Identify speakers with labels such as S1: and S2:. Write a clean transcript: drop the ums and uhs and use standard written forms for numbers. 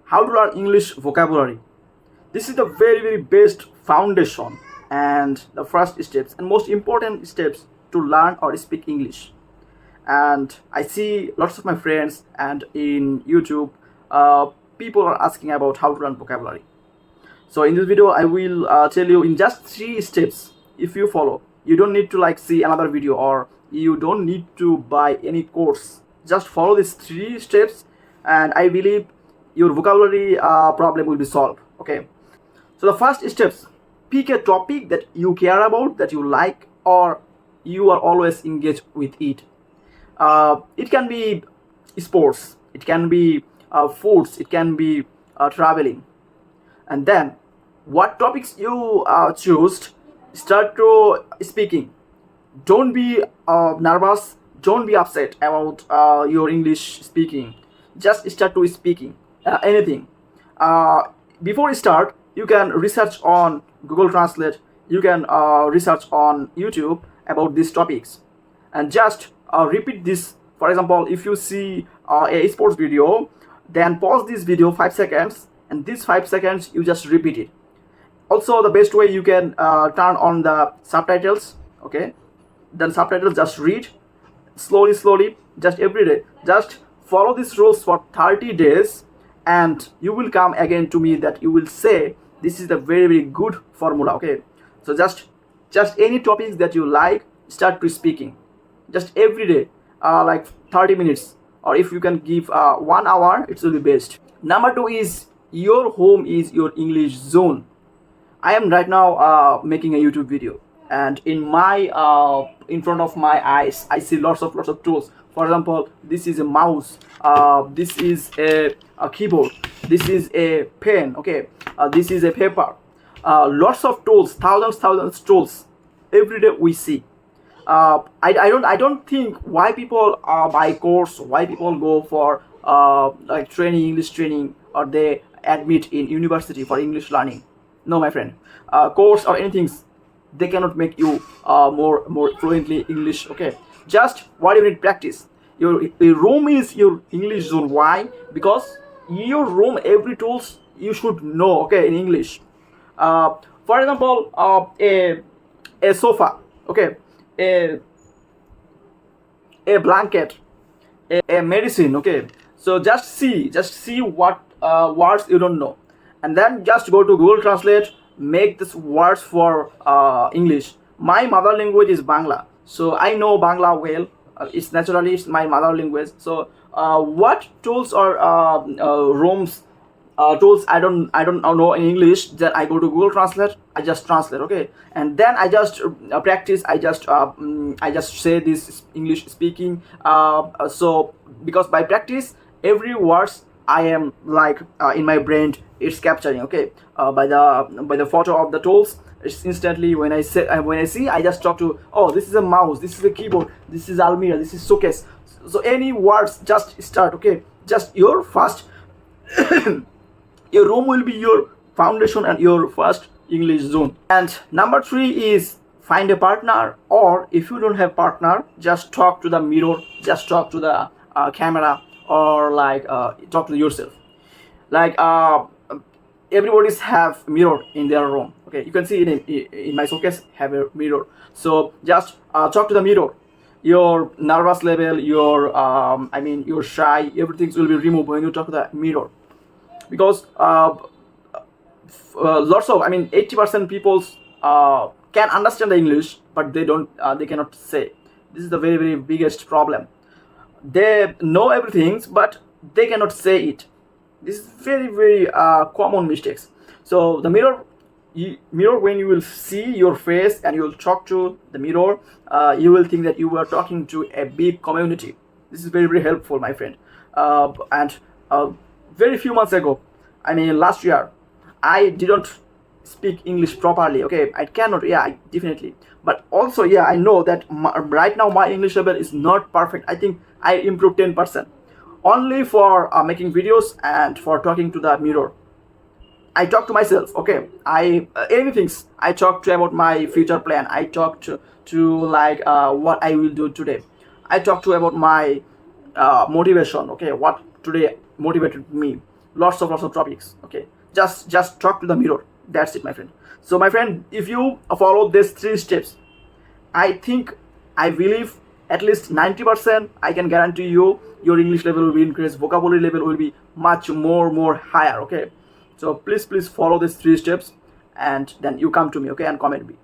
S1: how to learn English vocabulary. This is the very best foundation and the first steps and most important steps to learn or speak English. And I see lots of my friends and in YouTube, people are asking about how to learn vocabulary. So in this video, I will tell you in just 3 steps. If you follow, you don't need to like see another video or you don't need to buy any course. Just follow these 3 steps, and I believe your vocabulary problem will be solved. Okay. So the first steps: pick a topic that you care about, that you like, or you are always engaged with it. It can be sports, it can be foods, it can be traveling. And then what topics you choose, start to speaking. Don't be nervous, don't be upset about your English speaking. Just start to speaking anything. Before you start, you can research on Google Translate, you can research on YouTube about these topics, and just repeat this. For example, if you see a sports video, then pause this video 5 seconds, and these 5 seconds you just repeat it. Also, the best way, you can turn on the subtitles. Okay, then subtitles, just read slowly, just every day. Just follow these rules for 30 days, and you will come again to me that you will say this is the very good formula. Okay, so just any topics that you like, start to speaking just every day, like 30 minutes, or if you can give 1 hour, it will be best. Number 2 is your home is your English zone. I am right now making a YouTube video, and in front of my eyes, I see lots of tools. For example, this is a mouse, this is a keyboard, this is a pen. Okay, this is a paper. Lots of tools, thousands tools. Every day we see. I don't think why people buy course, why people go for like training, English training, or they admit in university for English learning. No, my friend, course or anything, they cannot make you more fluently English. Okay, just what you need, practice. Your room is your English zone. Why? Because your room, every tools you should know. Okay, in English. For example, a sofa. Okay, a blanket, a medicine. Okay, so just see what words you don't know, and then just go to Google Translate, make this words for English. My mother language is Bangla, so I know Bangla well. It's my mother language. So what tools or rooms, tools I don't know in English, then I go to Google Translate, I just translate. Okay, and then I just practice. I just say this English speaking. So because by practice, every words I am like in my brain, it's capturing. Okay, by the photo of the tools, it's instantly when I see, I just talk to, oh, this is a mouse, this is a keyboard, this is almirah, this is showcase. So any words, just start. Okay, just your first your room will be your foundation and your first English zone. And number 3 is find a partner, or if you don't have partner, just talk to the mirror, just talk to the camera, or like talk to yourself. Like everybody's have mirror in their room. Okay, you can see in my showcase have a mirror. So just talk to the mirror. Your nervous level, your your shy, everything will be removed when you talk to the mirror. Because lots of 80% people can understand the English, but they cannot say. This is the very biggest problem. They know everything, but they cannot say it. This is very common mistakes. So the mirror, when you will see your face and you will talk to the mirror, you will think that you are talking to a big community. This is very helpful, my friend. And very few months ago, last year, I didn't speak English properly. Okay, I cannot. Yeah, definitely. But also, yeah, I know that right now my English level is not perfect. I think I improved 10%. Only for making videos and for talking to the mirror. I talk to myself. Okay, anything. I talk to about my future plan. I talk to like what I will do today. I talk to about my motivation. Okay, what today motivated me. lots of topics. Okay, just talk to the mirror. That's it, my friend. So my friend, if you follow these 3 steps, I think, I believe at least 90%, I can guarantee you your English level will be increased, vocabulary level will be much more higher. Okay, so please follow these 3 steps, and then you come to me, okay, and comment me.